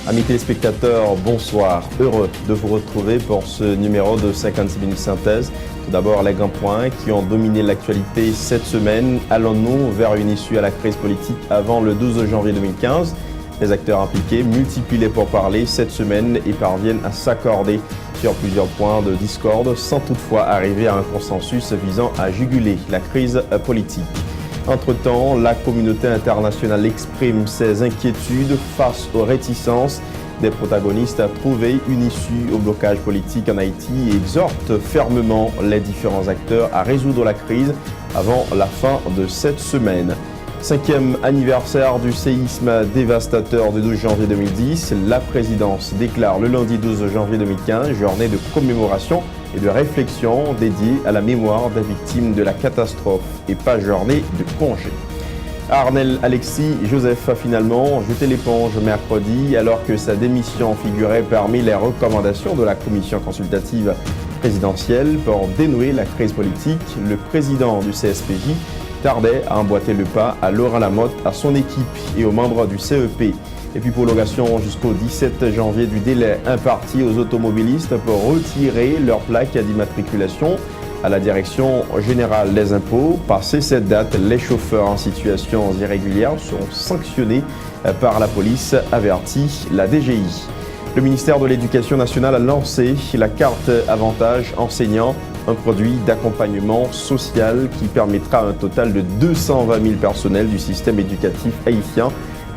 Amis téléspectateurs, bonsoir. Heureux de vous retrouver pour ce numéro de 56 minutes synthèse. Tout d'abord, les grands points qui ont dominé l'actualité cette semaine. Allons-nous vers une issue à la crise politique avant le 12 janvier 2015 ? Les acteurs impliqués multiplient les pourparlers cette semaine et parviennent à s'accorder sur plusieurs points de discorde sans toutefois arriver à un consensus visant à juguler la crise politique. Entre-temps, la communauté internationale exprime ses inquiétudes face aux réticences des protagonistes à trouver une issue au blocage politique en Haïti et exhorte fermement les différents acteurs à résoudre la crise avant la fin de cette semaine. 5e anniversaire du séisme dévastateur du 12 janvier 2010, la présidence déclare le lundi 12 janvier 2015 journée de commémoration et de réflexion dédiée à la mémoire des victimes de la catastrophe et pas journée de congé. Arnel Alexis Joseph a finalement jeté l'éponge mercredi alors que sa démission figurait parmi les recommandations de la commission consultative présidentielle pour dénouer la crise politique. Le président du CSPJ tardait à emboîter le pas à Laurent Lamotte, à son équipe et aux membres du CEP. Et puis prolongation jusqu'au 17 janvier du délai imparti aux automobilistes pour retirer leur plaque d'immatriculation à la Direction générale des impôts. Passé cette date, les chauffeurs en situation irrégulière seront sanctionnés par la police, avertit la DGI. Le ministère de l'Éducation nationale a lancé la carte avantage enseignant, un produit d'accompagnement social qui permettra à un total de 220 000 personnels du système éducatif haïtien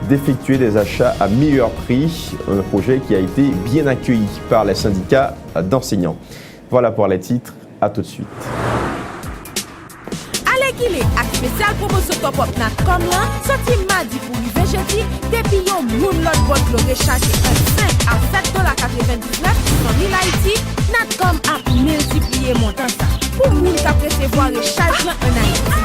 d'effectuer des achats à meilleur prix, un projet qui a été bien accueilli par les syndicats d'enseignants. Voilà pour les titres, à tout de suite. Alekile ak spécial promotion top up nat comme là, sorti mardi pour rive jeudi, depuis yon moun lot bot lo recharger un 5 à 7,99$ sur 1000 Haïti, nat comme a multiplier montant ça. Pour moun ka recevoir recharge en Haïti.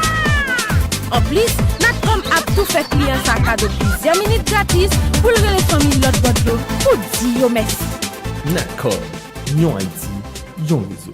En plus, nat comme a tout fait client sa cadeau plusieurs minutes gratis pour le relever 1000 lot bot lo pour dire merci. Natcom, yon Haïti, yon réseau.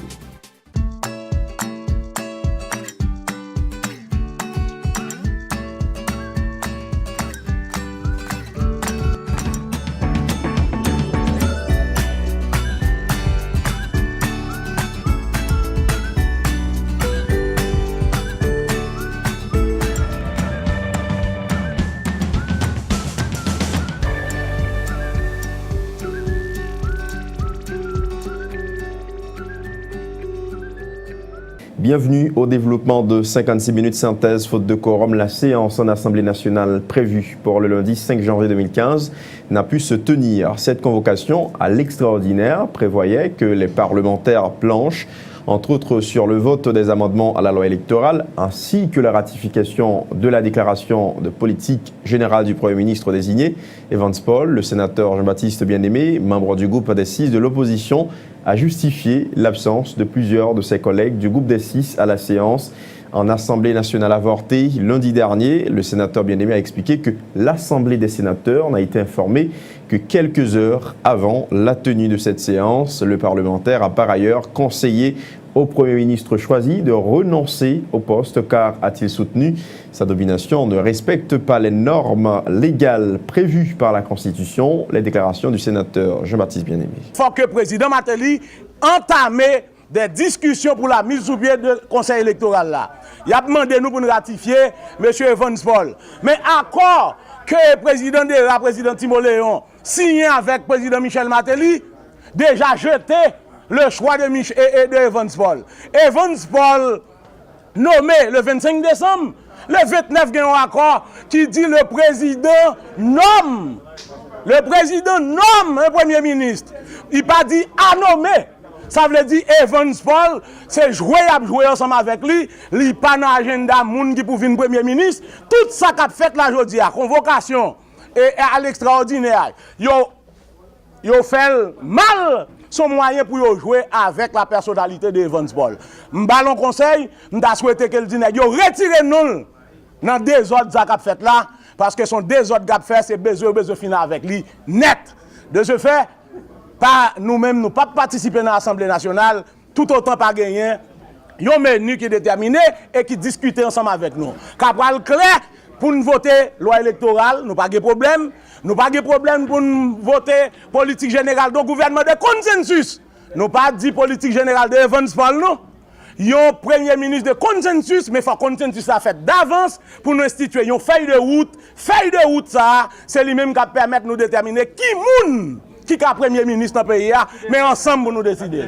Bienvenue au développement de 56 minutes synthèse, faute de quorum. La séance en Assemblée nationale prévue pour le lundi 5 janvier 2015 n'a pu se tenir. Cette convocation à l'extraordinaire prévoyait que les parlementaires planchent, entre autres sur le vote des amendements à la loi électorale, ainsi que la ratification de la déclaration de politique générale du Premier ministre désigné, Evans Paul. Le sénateur Jean-Baptiste Bien-Aimé, membre du groupe des 6 de l'opposition, a justifié l'absence de plusieurs de ses collègues du groupe des 6 à la séance en Assemblée nationale avortée lundi dernier. Le sénateur Bien-Aimé a expliqué que l'Assemblée des sénateurs n'a été informée que quelques heures avant la tenue de cette séance. Le parlementaire a par ailleurs conseillé au Premier ministre choisi de renoncer au poste car, a-t-il soutenu, sa nomination ne respecte pas les normes légales prévues par la Constitution. Les déclarations du sénateur Jean-Baptiste Bien-Aimé. Il faut que le président Martelly entame des discussions pour la mise sous pied du conseil électoral là. Il a demandé nous pour nous ratifier M. Evans Paul. Mais accord que le président de président Timo Léon signé avec le président Michel Martelly, déjà jeté le choix de Evans Paul. Evans Paul nommé le 25 décembre, le 29 il y a un accord qui dit le président nomme un premier ministre. Il n'a pas dit à nommer. Ça veut dire Evans Paul, c'est jouer ensemble avec lui. Il n'a pas dans l'agenda moun qui pour venir premier ministre. Tout ça qu'a fait la aujourd'hui à convocation et à l'extraordinaire. Yo fait mal son moyen pour jouer avec la personnalité de Evans Paul. M'ballon conseil, m'da souhaité que le dîner yo retire nous dans des autres qu'a fait là parce que son des autres qu'a fait c'est besoin finir avec lui net. De ce fait, pas nous-mêmes nous pas participer dans l'Assemblée nationale, tout autant pas gagner un menu qui est déterminé et qui discute ensemble avec nous. Capral clair pour nous voter loi électorale, nous pas de problème. Nous pas de problème pour nous voter politique générale de gouvernement de consensus. Nous pas dit politique générale de Evans Paul, non. Yon premier ministre de consensus, mais il faut consensus ça fait d'avance pour nous instituer une feuille de route. Feuille de route ça, c'est lui-même qui permet de nous déterminer qui est premier ministre dans le pays, mais ensemble pour nous décider.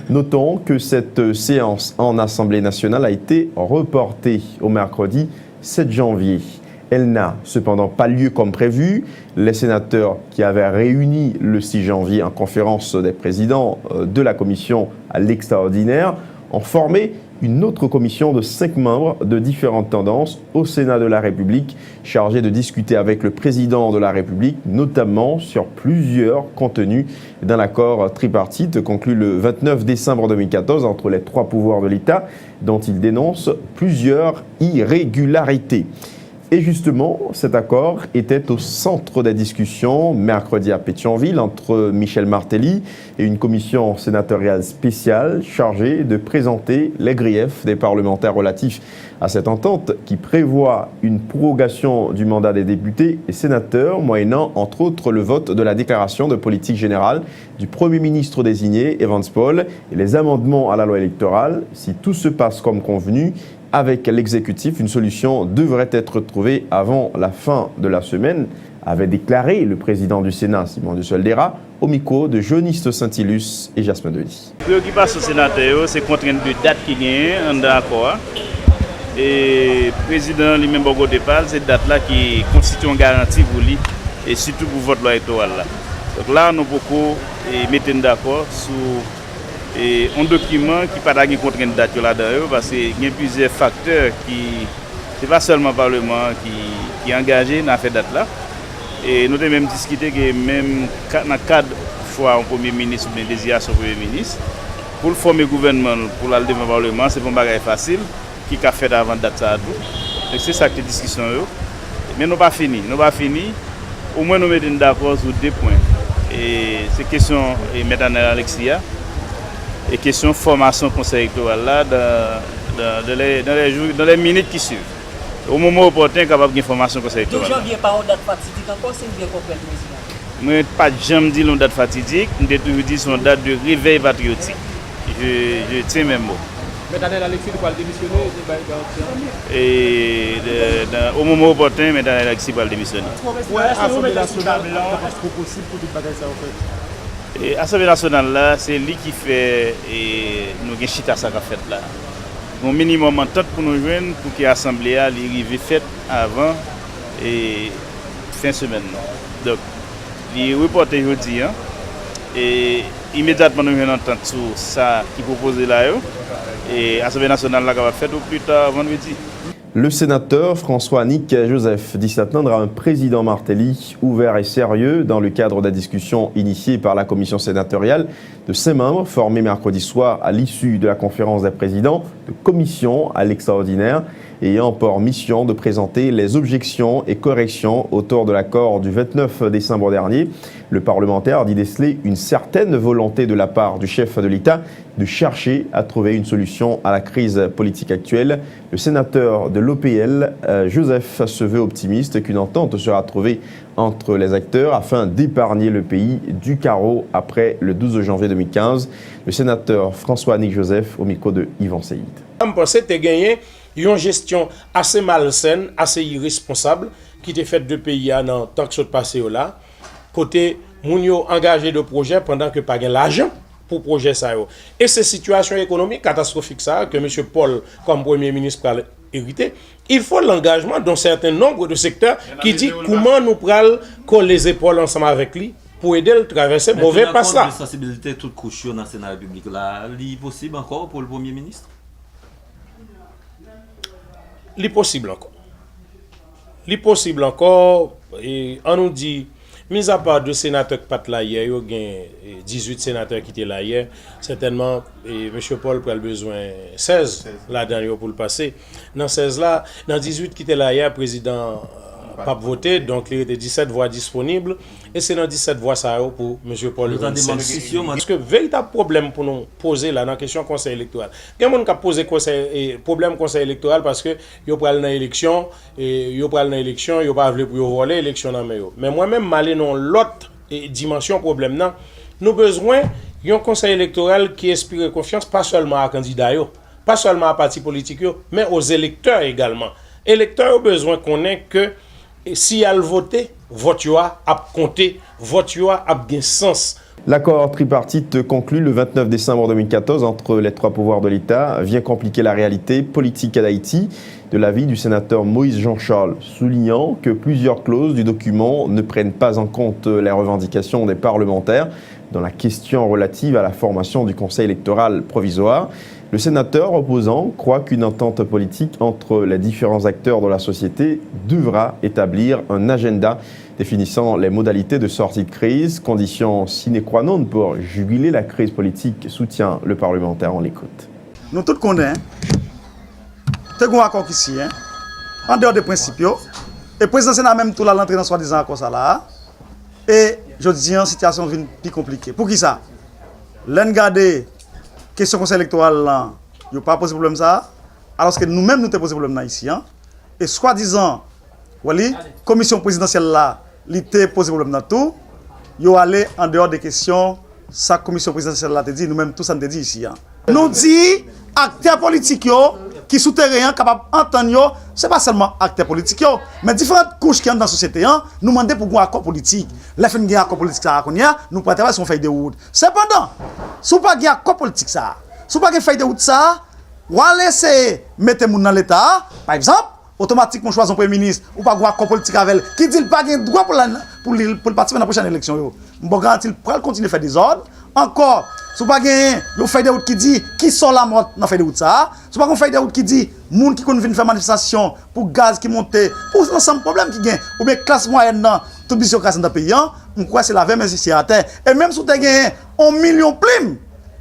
Notons que cette séance en Assemblée nationale a été reportée au mercredi 7 janvier. Elle n'a cependant pas lieu comme prévu. Les sénateurs qui avaient réuni le 6 janvier en conférence des présidents de la commission à l'extraordinaire ont formé une autre commission de 5 membres de différentes tendances au Sénat de la République, chargée de discuter avec le président de la République, notamment sur plusieurs contenus d'un accord tripartite conclu le 29 décembre 2014 entre les 3 pouvoirs de l'État, dont il dénonce plusieurs irrégularités. Et justement, cet accord était au centre des discussions mercredi à Pétionville entre Michel Martelly et une commission sénatoriale spéciale chargée de présenter les griefs des parlementaires relatifs à cette entente qui prévoit une prorogation du mandat des députés et sénateurs, moyennant entre autres le vote de la déclaration de politique générale du Premier ministre désigné, Evans Paul, et les amendements à la loi électorale. Si tout se passe comme convenu, avec l'exécutif, une solution devrait être trouvée avant la fin de la semaine, avait déclaré le président du Sénat, Simon de Soldera, au micro de Joniste Saint-Ilus et Jasmin Denis. La préoccupation sénateur, c'est contrainte de date qui est en accord. Et le président lui-même au départ, cette date-là qui constitue une garantie pour lui et surtout pour votre loi électorale. Donc là, nous beaucoup mettre d'accord sur un document qui n'a pas de contrainte date là-dedans parce qu'il y a plusieurs facteurs qui, c'est pas seulement le Parlement qui est engagé dans cette date-là. Et nous avons même discuté que même dans le cadre fois un Premier ministre ou bien désignation Premier ministre, pour former le gouvernement, pour aller devant le Parlement, c'est pas un bagage facile qui a fait avant la date. Donc c'est ça que la discussion. Mais nous n'avons pas fini. Au moins nous mettons d'accord sur 2 points. Et c'est question de Mme Alexia. Et question formation conseil électoral là dans les minutes qui suivent. Au moment opportun, capable de formation conseil électoral. Donc janvier pas une date fatidique encore, c'est bien compris président. Moi pas jamais dit une date fatidique, je toujours dit son date de réveil patriotique. Je tiens même mot. Mais Daniel Alexis va démissionner et au moment opportun, mais Daniel Alexis va démissionner. Ouais, Assemblée nationale, est-ce que possible pour tout bagage ça en fait? Et l'Assemblée nationale là, c'est lui qui fait et nous avons chita ça qu'a fait là. Un minimum en temps pour nous joindre pour que l'Assemblée arrive faite avant et fin semaine. Donc, il reporte aujourd'hui et immédiatement nous venons entendre sur ça qui propose là et l'Assemblée nationale là va faire au plus tard vendredi. Le sénateur François-Annick Joseph dit s'attendre à un président Martelly ouvert et sérieux dans le cadre des discussions initiées par la commission sénatoriale de 5 membres formés mercredi soir à l'issue de la conférence des présidents de commission à l'extraordinaire ayant pour mission de présenter les objections et corrections autour de l'accord du 29 décembre dernier. Le parlementaire dit déceler une certaine volonté de la part du chef de l'État de chercher à trouver une solution à la crise politique actuelle. Le sénateur de l'OPL, Joseph, se veut optimiste qu'une entente sera trouvée entre les acteurs afin d'épargner le pays du carreau après le 12 janvier 2015. Le sénateur François-Annick Joseph au micro de Yvan Seyid. Je pense que tu as gagné une gestion assez malsaine, assez irresponsable qui était faite de pays dans tant que ce passé là. Côté Mounio engagé de projet pendant que pas l'argent pour projet ça. Et ces situations économiques catastrophiques ça que M. Paul comme Premier ministre a hérité, il faut l'engagement d'un certain nombre de secteurs qui dit comment nous prenons coller les épaules ensemble avec lui pour aider à traverser mauvais passe là. La sensibilité toute couche dans le Sénat République là, est possible encore pour le Premier ministre? Li possible encore et on nous dit mis à part 2 sénateurs qui pas là hier, il y a 18 sénateurs qui étaient là hier, certainement et M. Paul a besoin 16 là-dedans pour le passer. Dans 16 là, dans 18 qui étaient là hier, président pas voté, donc il y a 17 voix disponibles. Et c'est dans 17 voix ça pour M. Paul Vincent. Parce que véritable problème pour nous poser là dans la question conseil électoral. Il y a des gens qui posent problème conseil électoral parce que ils prennent dans l'élection et ils prennent dans l'élection, ils pas voulu pour voler l'élection dans main. Mais moi-même m'aller dans l'autre dimension problème là, nous besoin d'un conseil électoral qui inspire confiance pas seulement à candidats, pas seulement à partis politiques, mais aux électeurs également. Électeurs ont besoin qu'on ait que si elle vote, vote a compté, vote a bien sens. L'accord tripartite conclu le 29 décembre 2014 entre les trois pouvoirs de l'État vient compliquer la réalité politique d'Haïti, de l'avis du sénateur Moïse Jean-Charles, soulignant que plusieurs clauses du document ne prennent pas en compte les revendications des parlementaires dans la question relative à la formation du Conseil électoral provisoire. Le sénateur opposant croit qu'une entente politique entre les différents acteurs de la société devra établir un agenda définissant les modalités de sortie de crise, condition sine qua non pour juguler la crise politique, soutient le parlementaire. On l'écoute. Nous tous connaissons, nous avons un accord ici, en dehors des principes, et le président Sénat même tout là l'entrée dans soi-disant accord ça là, et je dis en situation plus compliquée. Pour qui ça? L'en garder question conseil électoral là, il n'y a pas posé problème ça, alors que nous-mêmes nous avons posé problème là ici, et soi-disant, voilà, commission présidentielle là, l'ité posé problème dans tout, il y a allé en dehors des questions, sa commission présidentielle là te dit, nous-mêmes tous ça nous dit ici. Nous dit acteurs politiques qui souterrains capables d'entendre, ce n'est pas seulement acteurs politiques, mais différentes couches qui sont dans la société, nous demandons pour un accord politique. Les fins de accord politique, nous pouvons travailler sur une feuille de route. Cependant, si vous n'avez pas un accord politique, si vous n'avez pas une feuille de route, vous allez laisser mettre les gens dans l'État, par exemple, automatiquement choisir un premier ministre ou pas un accord politique avec elle, qui dit qu'il n'a pas de droit pour participer à la prochaine élection. Je garantis qu'il pourra continuer à faire des ordres. Encore, si vous n'avez pas une feuille de route qui dit qui sont la mort dans la feuille de route, si vous n'avez pas une feuille de route qui dit les gens qui viennent faire manifestation pour gaz qui monte, pour l'ensemble de problèmes qui gagnent, ou bien classe moyenne dans toute bureaucratie dans le pays, je crois que c'est la même ici à terre. Et même si vous avez 1 million de primes,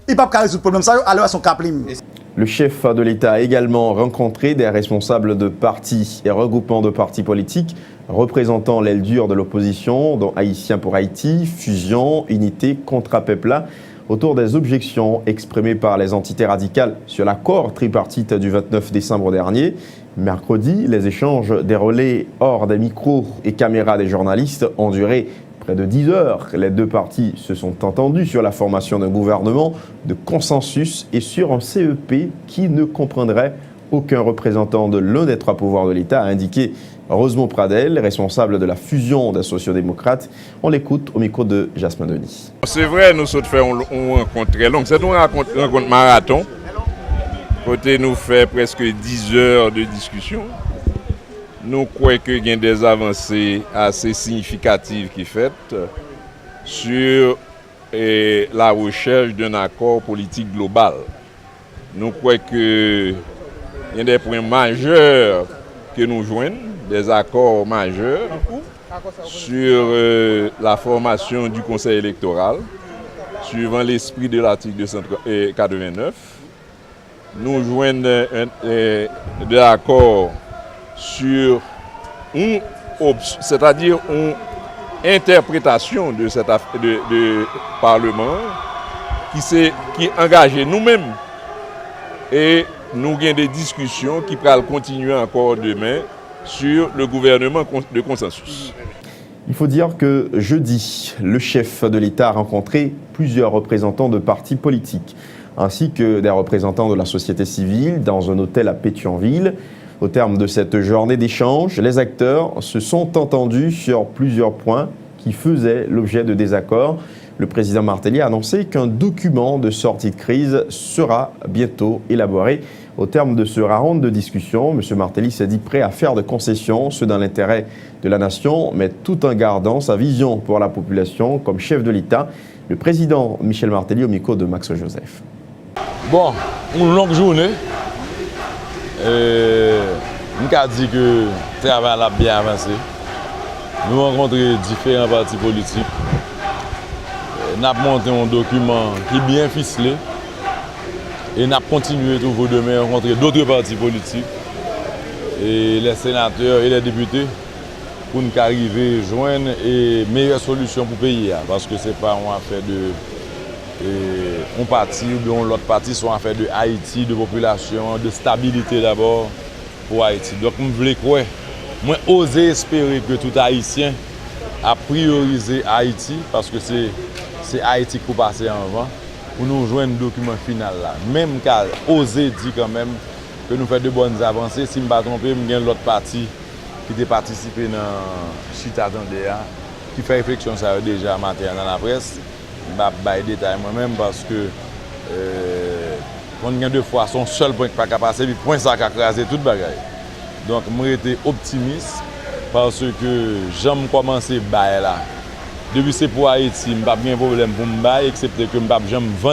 il ne peut pas résoudre le problème, ça à son cap prime. Le chef de l'État a également rencontré des responsables de partis et regroupements de partis politiques représentant l'aile dure de l'opposition, dont Haïtiens pour Haïti, Fusion, Unité, Contra Pepla, autour des objections exprimées par les entités radicales sur l'accord tripartite du 29 décembre dernier. Mercredi, les échanges des relais hors des micros et caméras des journalistes ont duré près de 10 heures. Les deux partis se sont entendus sur la formation d'un gouvernement de consensus et sur un CEP qui ne comprendrait aucun représentant de l'un des trois pouvoirs de l'État, a indiqué Rosemont Pradel, responsable de la fusion des sociodémocrates. On l'écoute au micro de Jasmin Denis. C'est vrai, nous sommes fait une rencontre très longue. C'est une rencontre marathon. Côté nous fait presque 10 heures de discussion. Nous croyons qu'il y a des avancées assez significatives qui sont faites sur la recherche d'un accord politique global. Nous croyons qu'il y a des points majeurs que nous joignons, des accords majeurs sur la formation du Conseil électoral, suivant l'esprit de l'article 289. Nous joignons des accords sur c'est-à-dire une interprétation de cet de Parlement qui engage nous-mêmes. Et nous avons des discussions qui pourront continuer encore demain sur le gouvernement de consensus. Il faut dire que jeudi, le chef de l'État a rencontré plusieurs représentants de partis politiques, ainsi que des représentants de la société civile dans un hôtel à Pétionville. Au terme de cette journée d'échange, les acteurs se sont entendus sur plusieurs points qui faisaient l'objet de désaccords. Le président Martelly a annoncé qu'un document de sortie de crise sera bientôt élaboré. Au terme de ce round de discussion, M. Martelly s'est dit prêt à faire de concessions, ce dans l'intérêt de la nation, mais tout en gardant sa vision pour la population comme chef de l'État. Le président Michel Martelly au micro de Max Joseph. Bon, une longue journée. On a dit que le travail a bien avancé. Nous avons rencontré différents partis politiques. Nous avons monté un document qui est bien ficelé. Et nous avons continué toujours demain à rencontrer d'autres partis politiques. Et les sénateurs et les députés pour nous arriver à joindre une meilleure solution pour le pays. Parce que ce n'est pas une affaire de un parti ou bien l'autre parti, sont affaire de Haïti, de population, de stabilité d'abord pour Haïti. Donc, je voulais croire, moi, oser espérer que tout Haïtien a priorisé Haïti, parce que c'est Haïti qui passe avant, pour nous joindre le document final là. Même qu'à oser dire quand même que nous faisons de bonnes avancées, si je ne me trompe, il y a l'autre parti qui a participé dans Chita Tandéa, qui fait réflexion ça déjà matin dans la presse. Je ne vais pas détailler moi-même parce que quand il y a deux fois son seul point qui n'est pas passé, puis point ça qui a crasé toute bagaille. Donc je suis optimiste parce que j'aime commencer à là. Depuis c'est pour Haïti, je n'ai pas de problème pour me bailler, excepté que je n'ai pas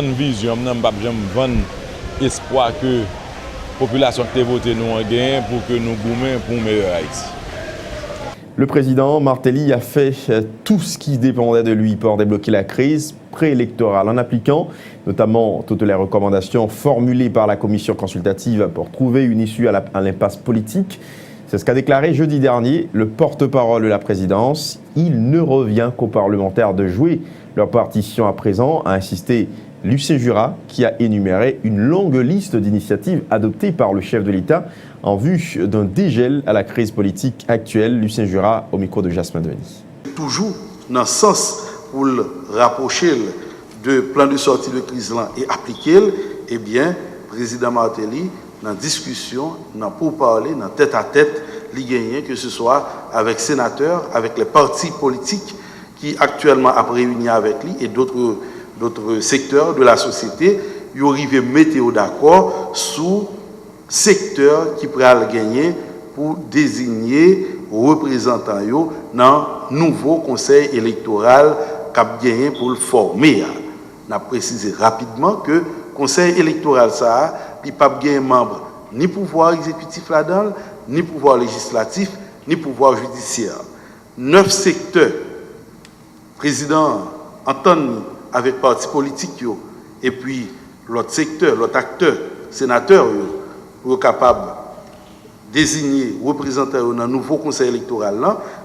de vision, je n'ai pas de espoir que la population qui a voté nous a gagné pour que nous goumions pour un meilleur Haïti. Le président Martelly a fait tout ce qui dépendait de lui pour débloquer la crise préélectorale en appliquant notamment toutes les recommandations formulées par la commission consultative pour trouver une issue à l'impasse politique. C'est ce qu'a déclaré jeudi dernier le porte-parole de la présidence. Il ne revient qu'aux parlementaires de jouer leur partition à présent, a insisté Lucien Jura, qui a énuméré une longue liste d'initiatives adoptées par le chef de l'État en vue d'un dégel à la crise politique actuelle. Lucien Jura au micro de Jasmin Denis. Toujours dans le sens pour le rapprocher de plan de sortie de crise là et appliquer, eh bien, le président Martelly, dans la discussion, dans pourparler, dans tête à tête, il gagne, que ce soit avec sénateurs, avec les partis politiques qui actuellement a réuni avec lui et d'autres secteurs de la société, ils arrivent à mettre d'accord sur secteur qui pourrait gagner pour désigner représentants dans le nouveau conseil électoral qui a gagné pour le former. On a précisé rapidement que le conseil électoral, ça n'a pas de membre ni pouvoir exécutif là-dedans, ni pouvoir législatif, ni pouvoir judiciaire. 9 secteurs, président entend avec partis politiques et puis l'autre secteur, l'autre acteur, sénateur, pour être capable de désigner représentants dans le nouveau conseil électoral,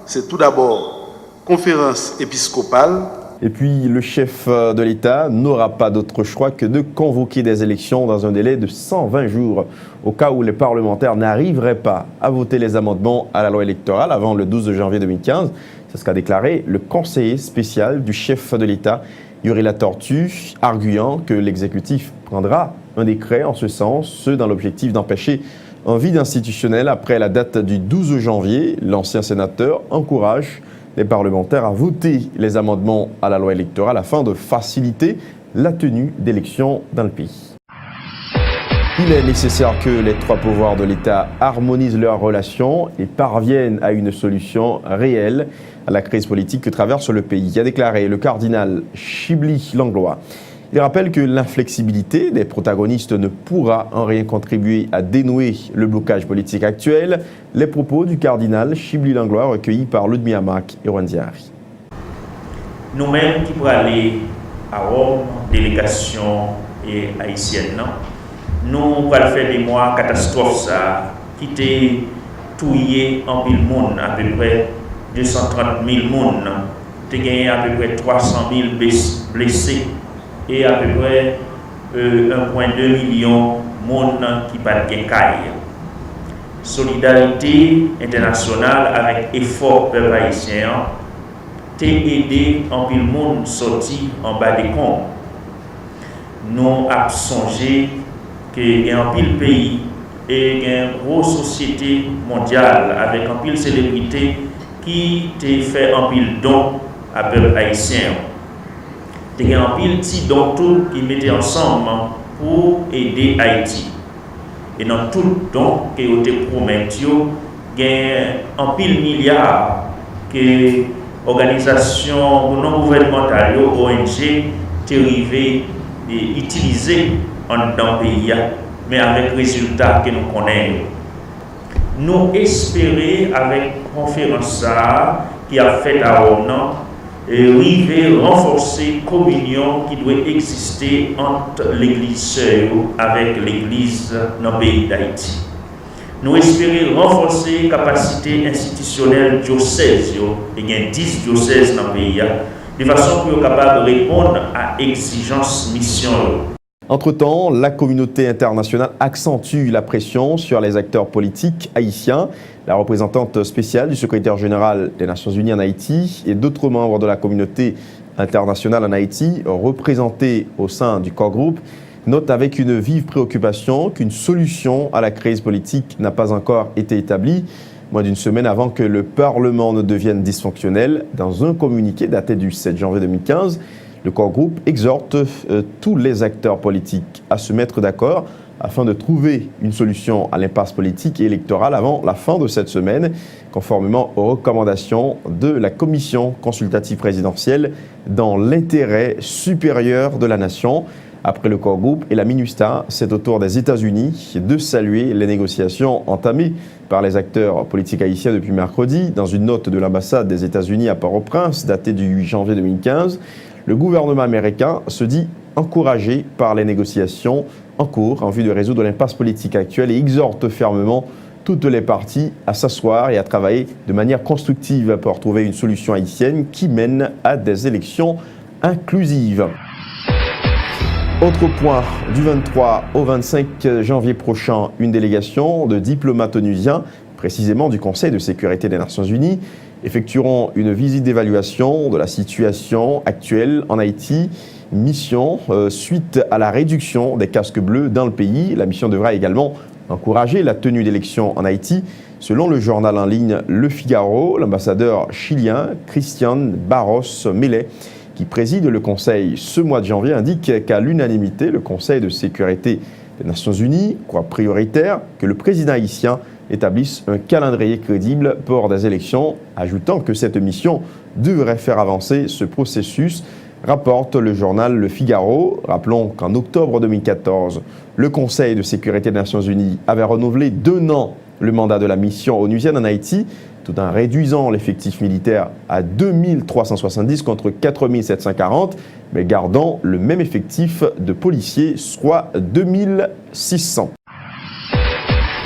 c'est tout d'abord conférence épiscopale. Et puis le chef de l'État n'aura pas d'autre choix que de convoquer des élections dans un délai de 120 jours, au cas où les parlementaires n'arriveraient pas à voter les amendements à la loi électorale avant le 12 janvier 2015. C'est ce qu'a déclaré le conseiller spécial du chef de l'État, Yuri Latortue, arguant que l'exécutif prendra un décret en ce sens, ce dans l'objectif d'empêcher un vide institutionnel après la date du 12 janvier. L'ancien sénateur encourage les parlementaires à voter les amendements à la loi électorale afin de faciliter la tenue d'élections dans le pays. Il est nécessaire que les trois pouvoirs de l'État harmonisent leurs relations et parviennent à une solution réelle à la crise politique que traverse le pays, a déclaré le cardinal Chibli Langlois. Il rappelle que l'inflexibilité des protagonistes ne pourra en rien contribuer à dénouer le blocage politique actuel. Les propos du cardinal Chibli Langlois recueillis par Ludmilla Mack et Rwanda Diari. Nous-mêmes qui pourrons aller à Rome, délégation et haïtienne, nous allons faire des mois catastrophes qui étaient touillés en pile monde, à peu près 230 000 monde, qui gagné à peu près 300 000 blessés et à peu près 1,2 million de monde qui pas de caille. Solidarité internationale avec effort peuple haïtien t'a aidé en pile monde sorti en bas des comptes. Nous avons songé qu'il y a un pile pays et une grosse société mondiale avec un pile célébrité qui t'a fait un pile don à peuple haïtien. Il y a un pile petit don tout qui mettait ensemble pour aider Haïti. Et dans tout don qui a été promis, il y a un pile milliard que l'organisation non gouvernementale, ONG, est arrivée et utilisée dans le pays, mais avec résultat que nous connaissons. Nous espérons avec la conférence qui a fait à Rome, et arriver à renforcer la communion qui doit exister entre l'Église seule avec l'Église dans le pays d'Haïti. nous espérons renforcer la capacité institutionnelle diocèse, et il y a 10 diocèses dans le pays, de façon pour être capable de répondre à l'exigence mission. Entre-temps, la communauté internationale accentue la pression sur les acteurs politiques haïtiens. La représentante spéciale du secrétaire général des Nations Unies en Haïti et d'autres membres de la communauté internationale en Haïti, représentés au sein du corps groupe, notent avec une vive préoccupation qu'une solution à la crise politique n'a pas encore été établie, moins d'une semaine avant que le Parlement ne devienne dysfonctionnel. Dans un communiqué daté du 7 janvier 2015, le corps groupe exhorte tous les acteurs politiques à se mettre d'accord afin de trouver une solution à l'impasse politique et électorale avant la fin de cette semaine, conformément aux recommandations de la commission consultative présidentielle dans l'intérêt supérieur de la nation. Après le corps groupe et la MINUSTAH, c'est au tour des États-Unis de saluer les négociations entamées par les acteurs politiques haïtiens depuis mercredi. Dans une note de l'ambassade des États-Unis à Port-au-Prince, datée du 8 janvier 2015, le gouvernement américain se dit encouragé par les négociations en cours en vue de résoudre l'impasse politique actuelle et exhorte fermement toutes les parties à s'asseoir et à travailler de manière constructive pour trouver une solution haïtienne qui mène à des élections inclusives. Autre point, du 23 au 25 janvier prochain, une délégation de diplomates onusiens, précisément du Conseil de sécurité des Nations Unies, effectueront une visite d'évaluation de la situation actuelle en Haïti. Mission suite à la réduction des casques bleus dans le pays. La mission devra également encourager la tenue d'élections en Haïti. Selon le journal en ligne Le Figaro, l'ambassadeur chilien Christian Barros Mellet, qui préside le Conseil ce mois de janvier, indique qu'à l'unanimité, le Conseil de sécurité des Nations Unies croit prioritaire que le président haïtien établisse un calendrier crédible pour des élections, ajoutant que cette mission devrait faire avancer ce processus, rapporte le journal Le Figaro. Rappelons qu'en octobre 2014, le Conseil de sécurité des Nations Unies avait renouvelé d'1 an le mandat de la mission onusienne en Haïti, tout en réduisant l'effectif militaire à 2370 contre 4740, mais gardant le même effectif de policiers, soit 2600.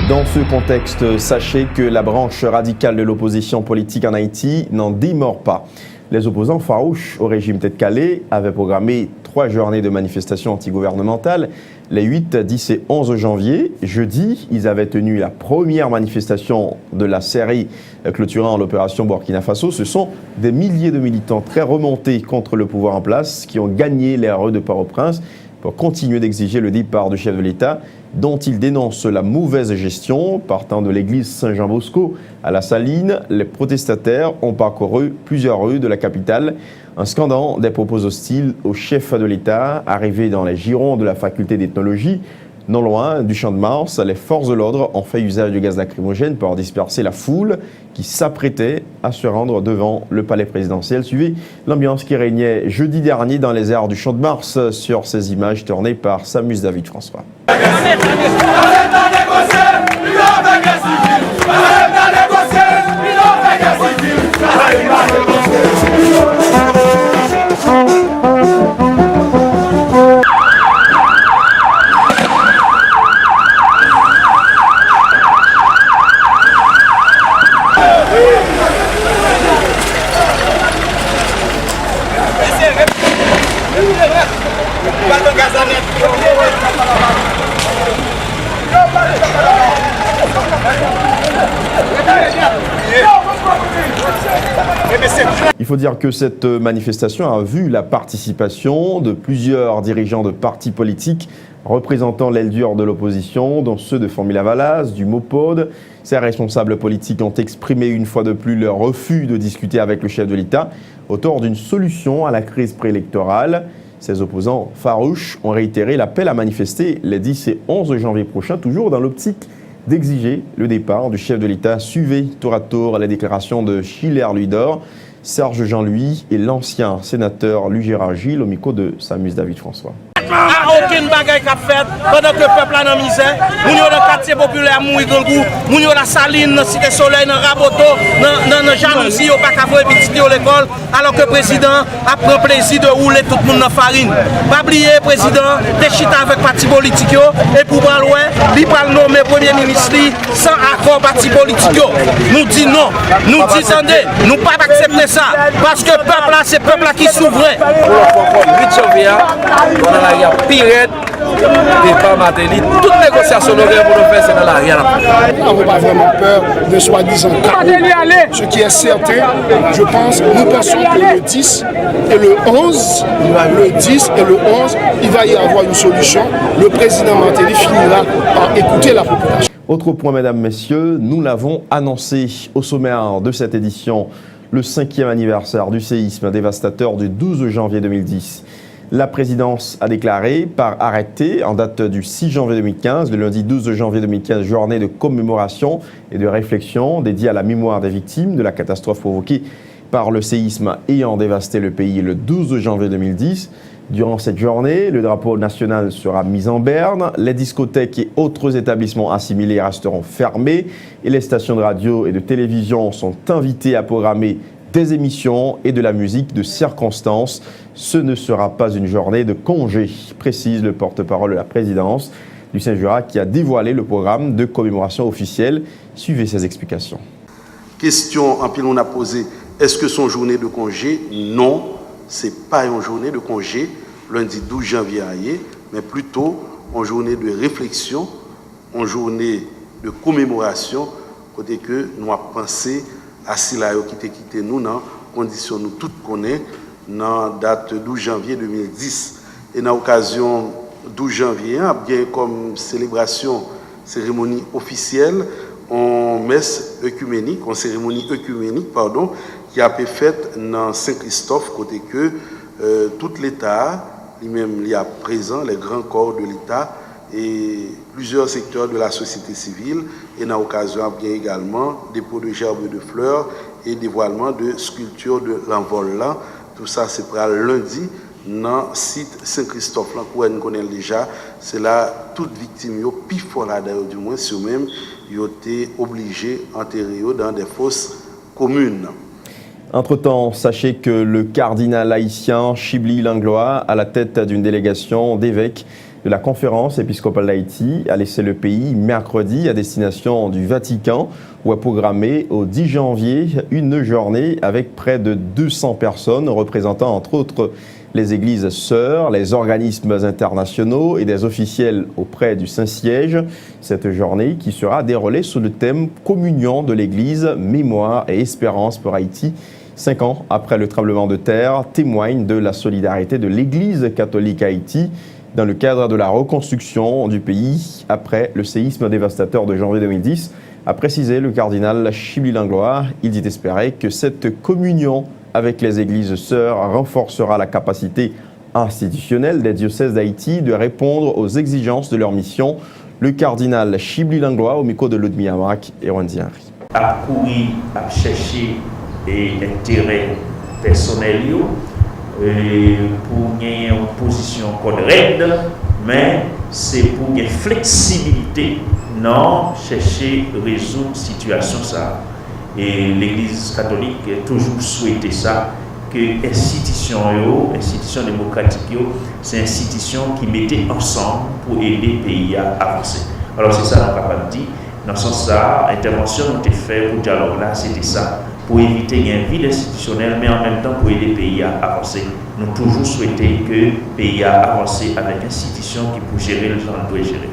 Dans ce contexte, sachez que la branche radicale de l'opposition politique en Haïti n'en démord pas. Les opposants farouches au régime tête calé avaient programmé 3 journées de manifestations antigouvernementales les 8, 10 et 11 janvier. Jeudi, ils avaient tenu la première manifestation de la série clôturant l'opération Burkina Faso. Ce sont des milliers de militants très remontés contre le pouvoir en place qui ont gagné les rues de Port-au-Prince pour continuer d'exiger le départ du chef de l'État, dont ils dénoncent la mauvaise gestion. Partant de l'église Saint-Jean-Bosco à la Saline, les protestataires ont parcouru plusieurs rues de la capitale en scandant des propos hostiles au chef de l'État. Arrivés dans les girons de la faculté d'ethnologie, non loin du Champ de Mars, les forces de l'ordre ont fait usage du gaz lacrymogène pour disperser la foule qui s'apprêtait à se rendre devant le palais présidentiel. Suivez l'ambiance qui régnait jeudi dernier dans les airs du Champ de Mars sur ces images tournées par Samus David François. Il faut dire que cette manifestation a vu la participation de plusieurs dirigeants de partis politiques représentant l'aile dure de l'opposition, dont ceux de Formula Valas, du MOPOD. Ces responsables politiques ont exprimé une fois de plus leur refus de discuter avec le chef de l'État autour d'une solution à la crise préélectorale. Ces opposants farouches ont réitéré l'appel à manifester les 10 et 11 janvier prochains, toujours dans l'optique d'exiger le départ du chef de l'État. Suivez tour à tour les déclarations de Schiller Louis-d'Or, Serge Jean-Louis et l'ancien sénateur Louis Gérard Gilles au micro de Samus David François. à aucune bagaille qu'a fait pendant que le peuple a dans misère. Nous dans le quartier populaire mourir dans le goût, nous dans la saline, dans Cité Soleil, dans Raboto, dans jalousie, au pas qu'à voir petit à l'école, alors que le président a pris plaisir de rouler tout le monde dans la farine. Pas oublier, le président, des chita avec parti politique et pour Baloué, il va nommer premier ministre sans accord parti politique. Nous disons non, nous disons nous ne pouvons pas accepter ça, parce que le peuple là, c'est le peuple là qui est souverain. Pour le 8 janvier, on a la pire départ Matéli. Toute négociation pour nous faire, c'est dans la rien. Nous n'avons pas vraiment peur de soi-disant chaos. Ce qui est certain, je pense, nous pensons que le 10 et le 11, il va y avoir une solution. Le président Matéli finira par écouter la population. Autre point, mesdames, messieurs, nous l'avons annoncé au sommaire de cette édition, le 5e anniversaire du séisme dévastateur du 12 janvier 2010. La présidence a déclaré par arrêté en date du 6 janvier 2015, le lundi 12 janvier 2015, journée de commémoration et de réflexion dédiée à la mémoire des victimes de la catastrophe provoquée par le séisme ayant dévasté le pays le 12 janvier 2010. Durant cette journée, le drapeau national sera mis en berne, les discothèques et autres établissements assimilés resteront fermés et les stations de radio et de télévision sont invitées à programmer des émissions et de la musique de circonstance. Ce ne sera pas une journée de congé, précise le porte-parole de la présidence, Lucien Jura, qui a dévoilé le programme de commémoration officielle. Suivez ses explications. Question en pile on a posé, est-ce que son journée de congé? Non. Ce n'est pas une journée de congé, lundi 12 janvier, mais plutôt une journée de réflexion, une journée de commémoration, côté que nous avons pensé à cela qui t'a quitté nous dans condition nous toutes connaissons dans date 12 janvier 2010. Et dans l'occasion 12 janvier, bien comme célébration, cérémonie officielle, en messe œcuménique, en cérémonie œcuménique, pardon, qui a été faite dans Saint-Christophe, côté que tout l'État, lui-même, il y a présent, les grands corps de l'État et plusieurs secteurs de la société civile, et dans l'occasion, bien également, dépôt de gerbes de fleurs et dévoilement de sculptures de l'envol là. Tout ça, c'est pour lundi, dans le site Saint-Christophe, là, où on connaît déjà, c'est là, toute victime, puis là, d'ailleurs, du moins, si eux-mêmes, ils ont été obligés d'enterrer dans des fosses communes. Entre-temps, sachez que le cardinal haïtien Chibli Langlois, à la tête d'une délégation d'évêques de la conférence épiscopale d'Haïti, a laissé le pays mercredi à destination du Vatican, où a programmé au 10 janvier une journée avec près de 200 personnes représentant entre autres les églises sœurs, les organismes internationaux et des officiels auprès du Saint-Siège. Cette journée qui sera déroulée sous le thème « Communion de l'Église, mémoire et espérance pour Haïti ». 5 ans après le tremblement de terre, témoigne de la solidarité de l'Église catholique à Haïti dans le cadre de la reconstruction du pays après le séisme dévastateur de janvier 2010. A précisé le cardinal Chibli Langlois, il dit espérer que cette communion avec les églises sœurs renforcera la capacité institutionnelle des diocèses d'Haïti de répondre aux exigences de leur mission. Le cardinal Chibli Langlois au micro de Ludmilla Marak et Wendy Henry. À courir, à chercher des intérêts personnels pour gagner une position correcte, mais c'est pour une flexibilité, non chercher résoudre situation ça. Et l'Église catholique a toujours souhaité ça, que institution démocratique, c'est une institution qui mettait ensemble pour aider le pays à avancer. Alors c'est ça qu'on est capable de dire. Dans ce sens ça, l'intervention qui a été faite pour le dialogue là, c'était ça, pour éviter un vide institutionnel, mais en même temps pour aider le pays à avancer. Nous avons toujours souhaité que le pays a avancé avec une institution qui peut gérer le gens doit gérer.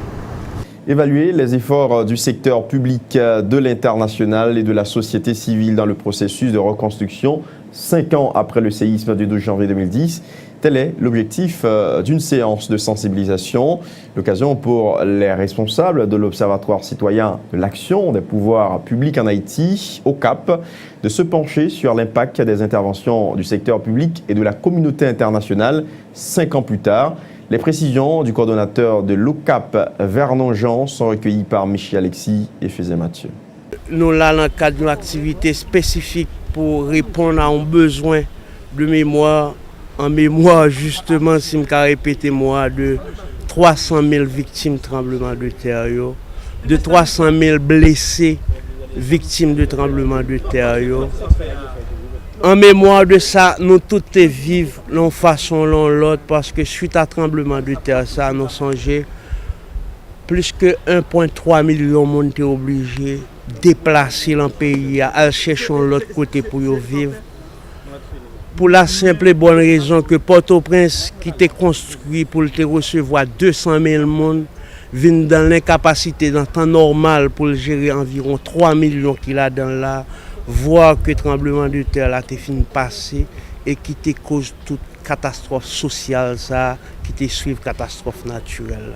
Évaluer les efforts du secteur public, de l'international et de la société civile dans le processus de reconstruction 5 ans après le séisme du 12 janvier 2010. Tel est l'objectif d'une séance de sensibilisation, l'occasion pour les responsables de l'Observatoire citoyen de l'action des pouvoirs publics en Haïti, OCAP, de se pencher sur l'impact des interventions du secteur public et de la communauté internationale 5 ans plus tard. Les précisions du coordonnateur de l'OCAP, Vernon Jean, sont recueillies par Michi Alexis et Fézé Mathieu. Nous là dans le cadre d'une activité spécifique pour répondre à un besoin de mémoire en mémoire justement, si je répéter moi, de 300 000 victimes de tremblement de terre, de 300 000 blessés victimes de tremblement de terre. En mémoire de ça, nous tous vivons d'une façon l'un l'autre parce que suite à tremblement de terre, ça nous songé plus que 1,3 million de monde étaient obligés de déplacer dans le pays, à chercher l'autre côté pour y vivre. Pour la simple et bonne raison que Port-au-Prince, qui était construit pour recevoir 200 000 personnes, vient dans l'incapacité, dans le temps normal, pour gérer environ 3 millions qu'il a dans là, voir que le tremblement de terre a été fini passer et qui te cause toute catastrophe sociale, ça, qui te suive catastrophe naturelle.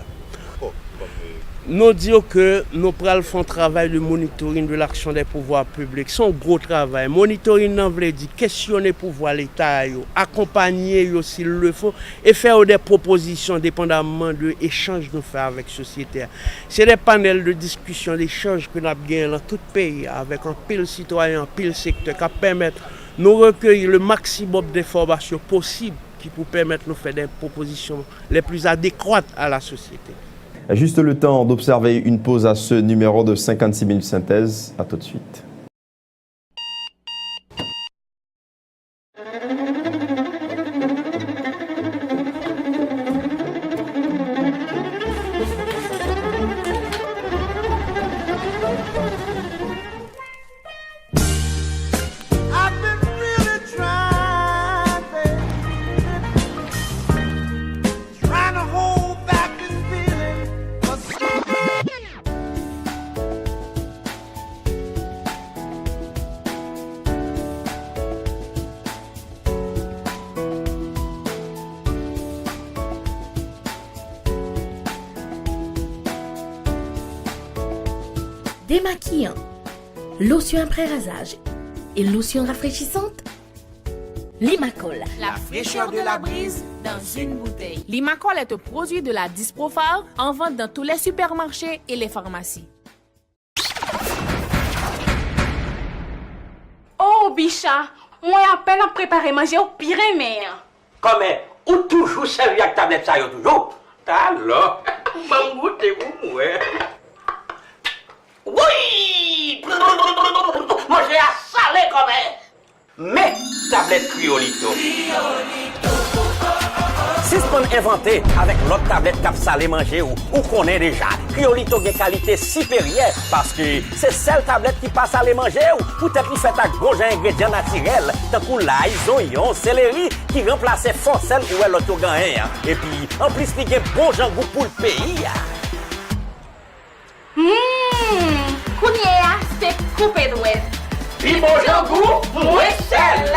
Nous disons que nous prenons un travail de monitoring de l'action des pouvoirs publics. C'est un gros travail. Monitoring, nous veut dire questionner le pouvoir de l'État, accompagner s'il le faut et faire des propositions dépendamment de l'échange que nous faisons avec la société. C'est des panels de discussion, d'échange que nous avons gagnés dans tout le pays avec un pile citoyen, un pile secteur qui permettent de nous recueillir le maximum d'informations possibles qui pour permettre de nous faire des propositions les plus adéquates à la société. Juste le temps d'observer une pause à ce numéro de 56 minutes synthèse. À tout de suite. Démaquillant, lotion après rasage et lotion rafraîchissante. Limacol, la fraîcheur de la brise dans une bouteille. Limacol est un produit de la Disprofar en vente dans tous les supermarchés et les pharmacies. Oh, Bicha, moi à peine à préparer manger au pire mère. Comme ou toujours servi avec tablette ça yo toujours. Ta là. M'en goûter vous ouais. Oui! Manger à salé comme mais tablette Criolito. Si ce qu'on inventé avec l'autre tablette cap salé manger ou connaît déjà, Criolito a qualité supérieure parce que c'est celle tablette qui passe à les manger ou peut-être qui fait à gros ingrédients naturels, tant que l'ail, oignon, céleri qui remplace fort celle où elle l'autre gagne. Et puis en plus il y a bon goût pour le pays. Kounia, c'est coupé d'ouest. Puis bon goût, moins sel.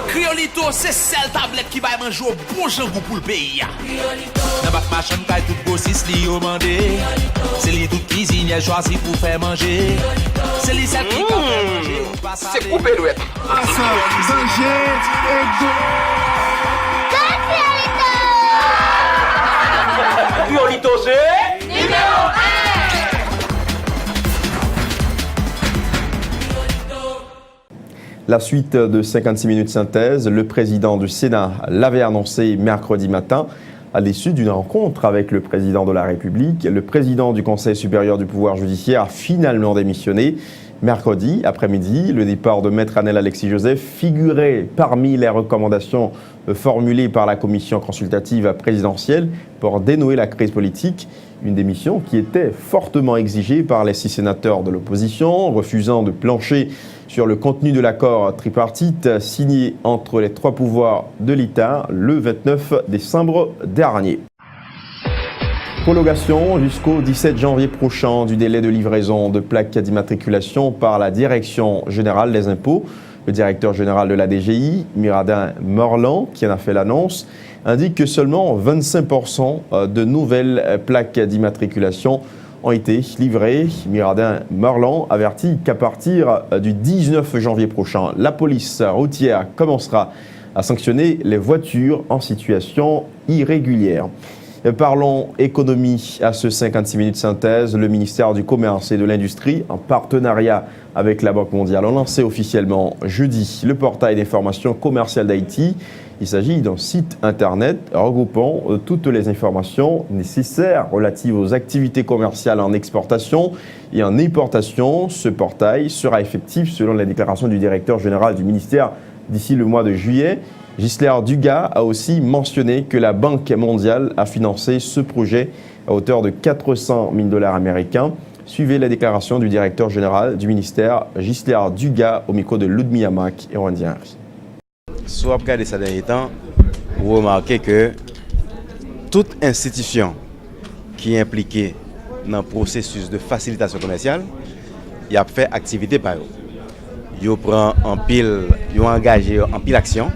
Criolito, c'est celle tablette qui va manger au bon goût pour le pays. Dans votre machin, vous avez tout grossiste li au mandé. C'est les toutes cuisinières choisies pour faire manger. C'est les celles qui font manger. C'est coupé d'ouest. Criolito, c'est numéro 1. La suite de 56 minutes synthèse, le président du Sénat l'avait annoncé mercredi matin. À l'issue d'une rencontre avec le président de la République, le président du Conseil supérieur du pouvoir judiciaire a finalement démissionné. Mercredi après-midi, le départ de Maître Anel Alexis Joseph figurait parmi les recommandations formulées par la commission consultative présidentielle pour dénouer la crise politique. Une démission qui était fortement exigée par les 6 sénateurs de l'opposition, refusant de plancher sur le contenu de l'accord tripartite signé entre les 3 pouvoirs de l'État le 29 décembre dernier. Prolongation jusqu'au 17 janvier prochain du délai de livraison de plaques d'immatriculation par la Direction générale des impôts. Le directeur général de la DGI, Miradin Morland, qui en a fait l'annonce, indique que seulement 25% de nouvelles plaques d'immatriculation ont été livrées. Miradin Morland avertit qu'à partir du 19 janvier prochain, la police routière commencera à sanctionner les voitures en situation irrégulière. Parlons économie à ce 56 minutes synthèse. Le ministère du Commerce et de l'Industrie, en partenariat avec la Banque mondiale, a lancé officiellement jeudi le portail d'information commerciale d'Haïti. Il s'agit d'un site internet regroupant toutes les informations nécessaires relatives aux activités commerciales en exportation et en importation. Ce portail sera effectif selon la déclaration du directeur général du ministère d'ici le mois de juillet. Ghislain Dugas a aussi mentionné que la Banque mondiale a financé ce projet à hauteur de 400 000 $ américains. Suivez la déclaration du directeur général du ministère, Ghislain Dugas, au micro de Ludmilla Mack et Wendy Henry. Si vous regardez ça dernier temps, vous remarquez que toute institution qui est impliquée dans le processus de facilitation commerciale, il a fait activité par eux. Ils ont engagé en pile action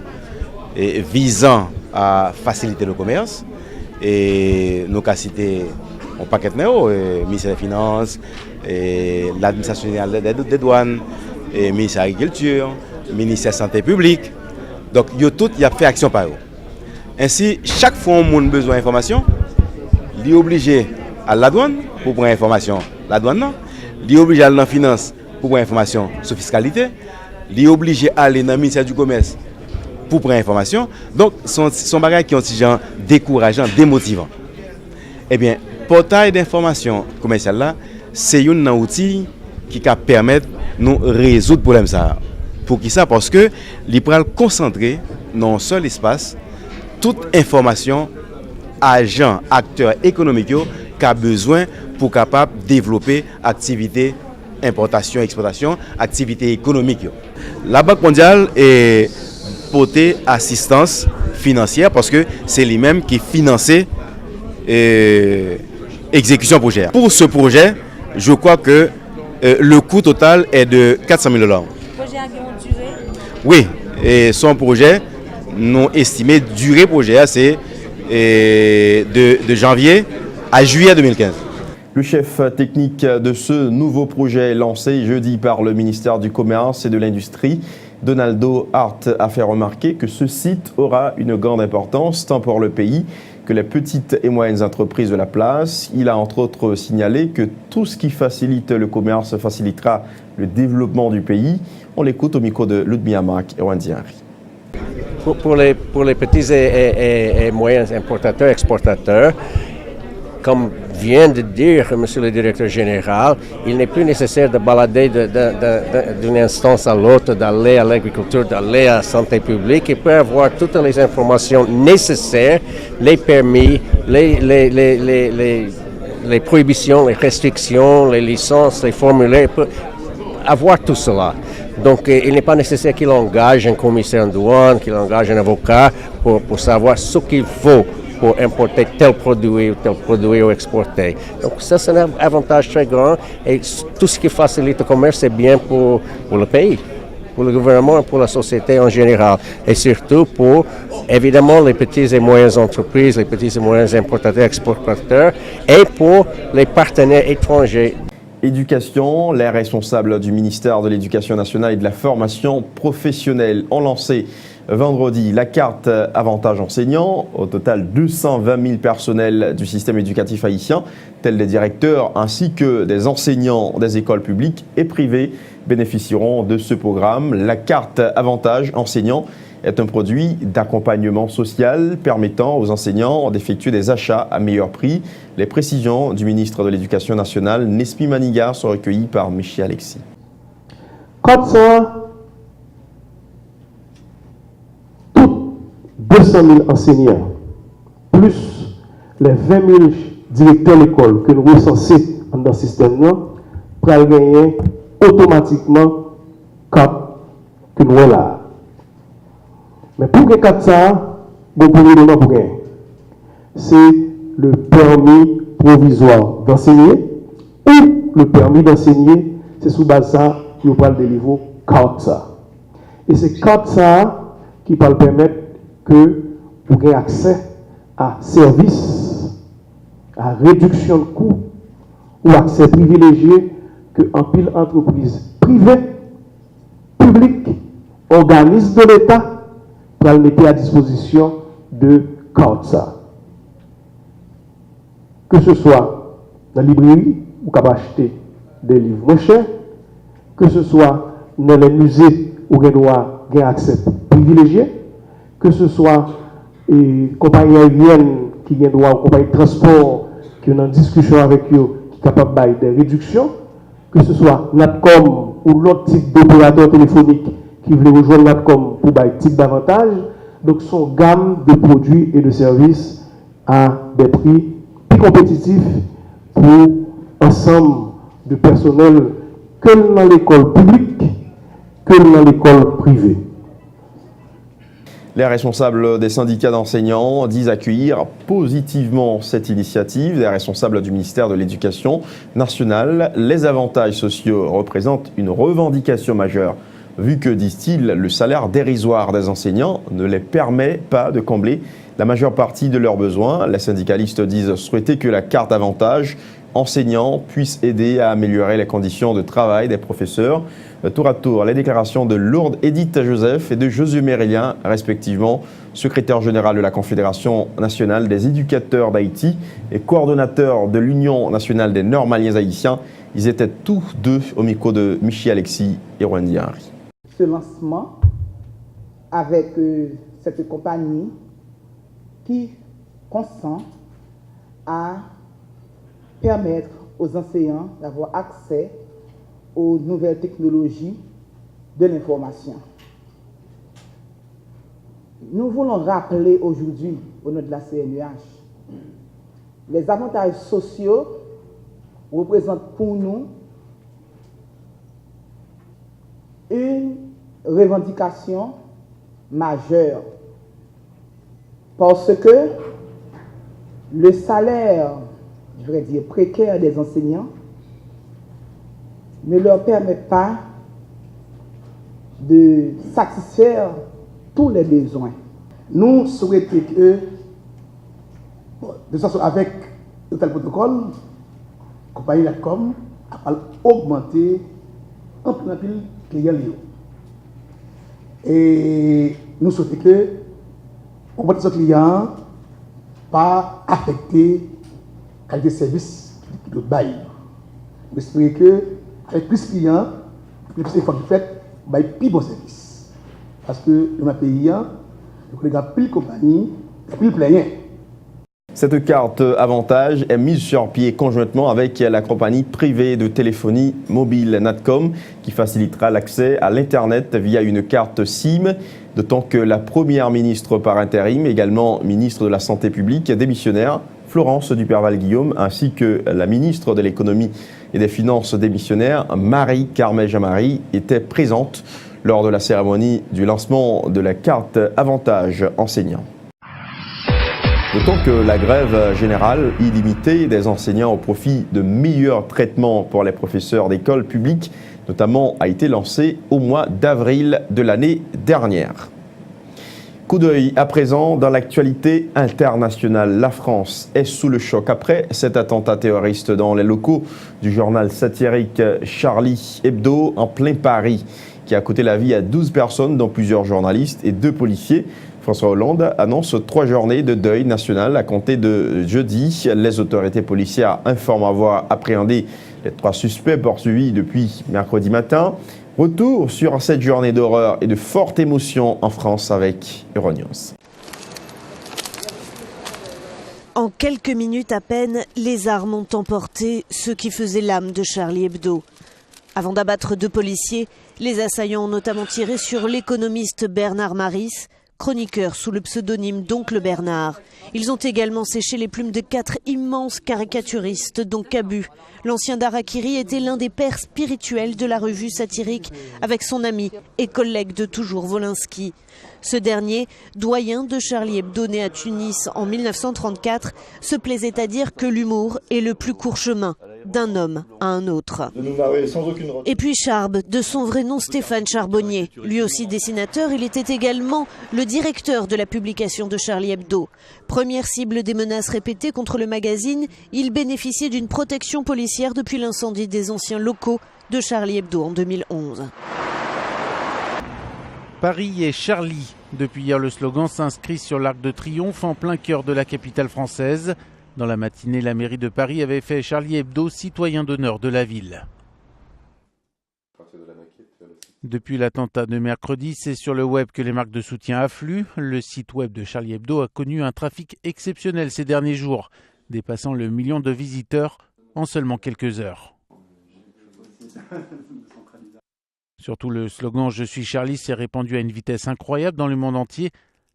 visant à faciliter le commerce. Et nous avons cité un paquet de ministère des Finances, l'administration des douanes, le ministère de l'Agriculture, le ministère de la Santé publique. Donc, ils ont fait action par eux. Ainsi, chaque fois qu'on a besoin d'informations, il est obligé à la douane pour prendre information. La douane, non. Il est obligé à la finance pour prendre information sur la fiscalité. Il est obligé à aller dans le ministère du Commerce pour prendre information. Donc, ce sont des bagages qui ont des gens décourageants, démotivants. Eh bien, portail d'information commerciale là, c'est un outil qui va permettre de nous résoudre le problème. Pour qui ça? Parce que il peut concentrer dans un seul espace toute information, agents, acteurs économiques qui a besoin pour capable développer activité importation, exportation, activité économique. La Banque mondiale est porter assistance financière parce que c'est lui-même qui finançait exécution projet. Pour ce projet, je crois que le coût total est de 400 000 $. Le projet a une durée? Oui, et son projet, nous estimé durée projet, c'est de janvier à juillet 2015. Le chef technique de ce nouveau projet lancé jeudi par le ministère du Commerce et de l'Industrie, Donaldo Hart, a fait remarquer que ce site aura une grande importance tant pour le pays que les petites et moyennes entreprises de la place. Il a entre autres signalé que tout ce qui facilite le commerce facilitera le développement du pays. On l'écoute au micro de Ludmilla Mack et Wendy Henry. Pour les petits et moyens importateurs, exportateurs, comme vient de dire Monsieur le Directeur Général, il n'est plus nécessaire de balader d'une instance à l'autre, d'aller à l'agriculture, d'aller à la santé publique. Il peut avoir toutes les informations nécessaires, les permis, les prohibitions, les restrictions, les licences, les formulaires, il peut avoir tout cela. Donc il n'est pas nécessaire qu'il engage un commissaire en douane, qu'il engage un avocat pour savoir ce qu'il faut pour importer tel produit ou exporter. Donc ça, c'est un avantage très grand et tout ce qui facilite le commerce, c'est bien pour le pays, pour le gouvernement et pour la société en général. Et surtout pour, évidemment, les petites et moyennes entreprises, les petits et moyens importateurs, exportateurs et pour les partenaires étrangers. Éducation, les responsables du ministère de l'Éducation nationale et de la formation professionnelle ont lancé vendredi la carte avantage enseignant. Au total, 220 000 personnels du système éducatif haïtien, tels des directeurs ainsi que des enseignants des écoles publiques et privées, bénéficieront de ce programme. La carte avantage enseignant est un produit d'accompagnement social permettant aux enseignants d'effectuer des achats à meilleur prix. Les précisions du ministre de l'Éducation nationale, Nespi Maniga, sont recueillies par Michi Alexis. Comme ça, 200 000 enseignants, plus les 20 000 directeurs d'école que nous recensons dans le système, pour gagner automatiquement cap que nous avons là. Mais pour que cap ça, bon gouvernement pour gagner, c'est le permis provisoire d'enseigner ou le permis d'enseigner, c'est sous base ça qui va le délivrer carte ça. Et c'est carte ça qui va le permettre que vous ayez accès à services, à réduction de coûts ou accès privilégié que en pile entreprise privée, publique, organisme de l'État pour le mettre à disposition de CARTSA. que ce soit dans la librairie, où on peut acheter des livres moins chers, que ce soit dans les musées où on doit avoir accès privilégié, que ce soit les compagnies aériennes qui ont droit aux compagnies de transport qui ont en discussion avec eux, qui sont capables de faire des réductions, que ce soit Natcom ou l'autre type d'opérateur téléphonique qui veulent rejoindre Natcom pour faire type d'avantages. Donc, son gamme de produits et de services à des prix plus compétitifs pour ensemble de personnel que dans l'école publique, que dans l'école privée. Les responsables des syndicats d'enseignants disent accueillir positivement cette initiative. Les responsables du ministère de l'Éducation nationale, les avantages sociaux représentent une revendication majeure, vu que, disent-ils, le salaire dérisoire des enseignants ne les permet pas de combler la majeure partie de leurs besoins. Les syndicalistes disent souhaiter que la carte avantage enseignants puisse aider à améliorer les conditions de travail des professeurs. Tour à tour, les déclarations de Lourdes Edith Joseph et de Josué Mérélien, respectivement secrétaire général de la Confédération nationale des éducateurs d'Haïti et coordonnateur de l'Union nationale des normaliens haïtiens. Ils étaient tous deux au micro de Michi Alexis et Wendy Henry. Ce lancement avec cette compagnie qui consent à permettre aux enseignants d'avoir accès aux nouvelles technologies de l'information. Nous voulons rappeler aujourd'hui, au nom de la CNUH, les avantages sociaux représentent pour nous une revendication majeure parce que le salaire, je vais dire, précaire des enseignants ne leur permet pas de satisfaire tous les besoins. Nous souhaitons que, de toute façon, avec le tel protocole, la compagnie Natcom a augmenté un peu de clients. Et nous souhaitons que l'augmentation de clients pas affecter la qualité de service de bail. Nous espérons que, avec plus de clients, plus d'efforts faits, il y a plus bon service. Parce que dans notre pays, il y a plus de compagnies, plus de plaignants. Cette carte avantage est mise sur pied conjointement avec la compagnie privée de téléphonie mobile Natcom qui facilitera l'accès à l'Internet via une carte SIM, d'autant que la première ministre par intérim, également ministre de la Santé publique, démissionnaire, Florence Duperval-Guillaume, ainsi que la ministre de l'Économie et des Finances démissionnaire, Marie-Carmen Jamari, étaient présentes lors de la cérémonie du lancement de la carte avantage enseignant. D'autant que la grève générale illimitée des enseignants au profit de meilleurs traitements pour les professeurs d'écoles publiques, notamment, a été lancée au mois d'avril de l'année dernière. Coup d'œil à présent dans l'actualité internationale. La France est sous le choc après cet attentat terroriste dans les locaux du journal satirique Charlie Hebdo en plein Paris, qui a coûté la vie à 12 personnes, dont plusieurs journalistes et 2 policiers. François Hollande annonce 3 journées de deuil national à compter de jeudi. Les autorités policières informent avoir appréhendé les 3 suspects poursuivis depuis mercredi matin. Retour sur cette journée d'horreur et de forte émotion en France avec Euronews. En quelques minutes à peine, les armes ont emporté ceux qui faisaient l'âme de Charlie Hebdo. Avant d'abattre 2 policiers, les assaillants ont notamment tiré sur l'économiste Bernard Maris, chroniqueur sous le pseudonyme d'Oncle Bernard. Ils ont également séché les plumes de 4 immenses caricaturistes, dont Cabu. L'ancien d'Harakiri était l'un des pères spirituels de la revue satirique, avec son ami et collègue de toujours Wolinski. Ce dernier, doyen de Charlie Hebdo né à Tunis en 1934, se plaisait à dire que l'humour est le plus court chemin d'un homme à un autre. Et puis Charb, de son vrai nom Stéphane Charbonnier. Lui aussi dessinateur, il était également le directeur de la publication de Charlie Hebdo. Première cible des menaces répétées contre le magazine, il bénéficiait d'une protection policière depuis l'incendie des anciens locaux de Charlie Hebdo en 2011. Paris est Charlie. Depuis hier, le slogan s'inscrit sur l'Arc de Triomphe en plein cœur de la capitale française. Dans la matinée, la mairie de Paris avait fait Charlie Hebdo citoyen d'honneur de la ville. Depuis l'attentat de mercredi, c'est sur le web que les marques de soutien affluent. Le site web de Charlie Hebdo a connu un trafic exceptionnel ces derniers jours, dépassant le million de visiteurs en seulement quelques heures. Surtout le slogan « Je suis Charlie » s'est répandu à une vitesse incroyable dans le monde entier.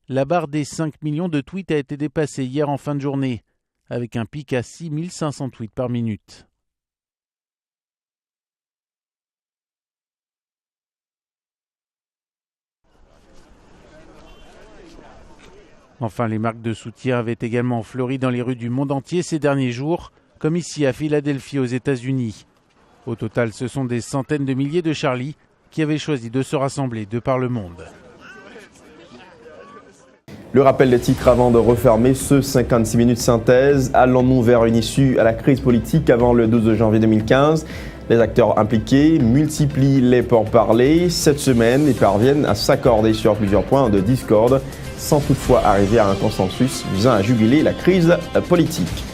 La barre des 5 millions de tweets a été dépassée hier en fin de journée, avec un pic à 6500 tweets par minute. Enfin, les marques de soutien avaient également fleuri dans les rues du monde entier ces derniers jours, comme ici à Philadelphie aux États-Unis. Au total, ce sont des centaines de milliers de Charlie qui avaient choisi de se rassembler de par le monde. Le rappel des titres avant de refermer ce 56 minutes synthèse. Allons-nous vers une issue à la crise politique avant le 12 janvier 2015 ? Les acteurs impliqués multiplient les pourparlers. Cette semaine, ils parviennent à s'accorder sur plusieurs points de discorde, sans toutefois arriver à un consensus visant à juguler la crise politique.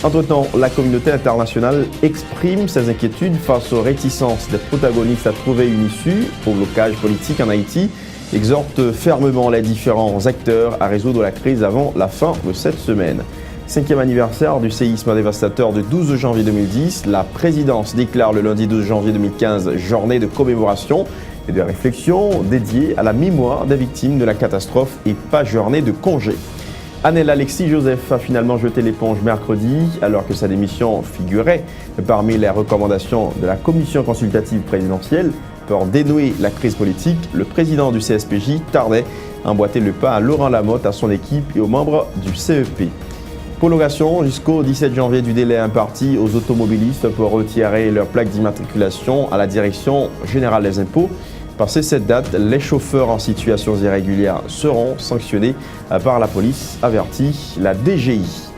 Entre-temps, la communauté internationale exprime ses inquiétudes face aux réticences des protagonistes à trouver une issue au blocage politique en Haïti, exhorte fermement les différents acteurs à résoudre la crise avant la fin de cette semaine. 5e anniversaire du séisme dévastateur du 12 janvier 2010, la présidence déclare le lundi 12 janvier 2015 journée de commémoration et de réflexion dédiée à la mémoire des victimes de la catastrophe et pas journée de congé. Anel Alexis Joseph a finalement jeté l'éponge mercredi alors que sa démission figurait parmi les recommandations de la commission consultative présidentielle. Pour dénouer la crise politique, le président du CSPJ tardait à emboîter le pas à Laurent Lamotte, à son équipe et aux membres du CEP. Prolongation jusqu'au 17 janvier du délai imparti aux automobilistes pour retirer leur plaque d'immatriculation à la Direction générale des impôts. Passé cette date, les chauffeurs en situation irrégulière seront sanctionnés par la police, avertit la DGI.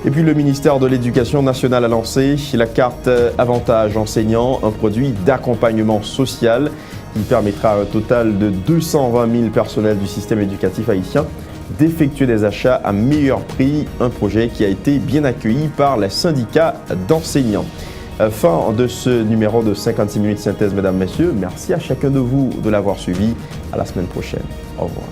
Et puis le ministère de l'Éducation nationale a lancé la carte Avantage enseignant, un produit d'accompagnement social qui permettra à un total de 220 000 personnels du système éducatif haïtien d'effectuer des achats à meilleur prix, un projet qui a été bien accueilli par les syndicats d'enseignants. Fin de ce numéro de 56 minutes synthèse, mesdames, messieurs. Merci à chacun de vous de l'avoir suivi. À la semaine prochaine. Au revoir.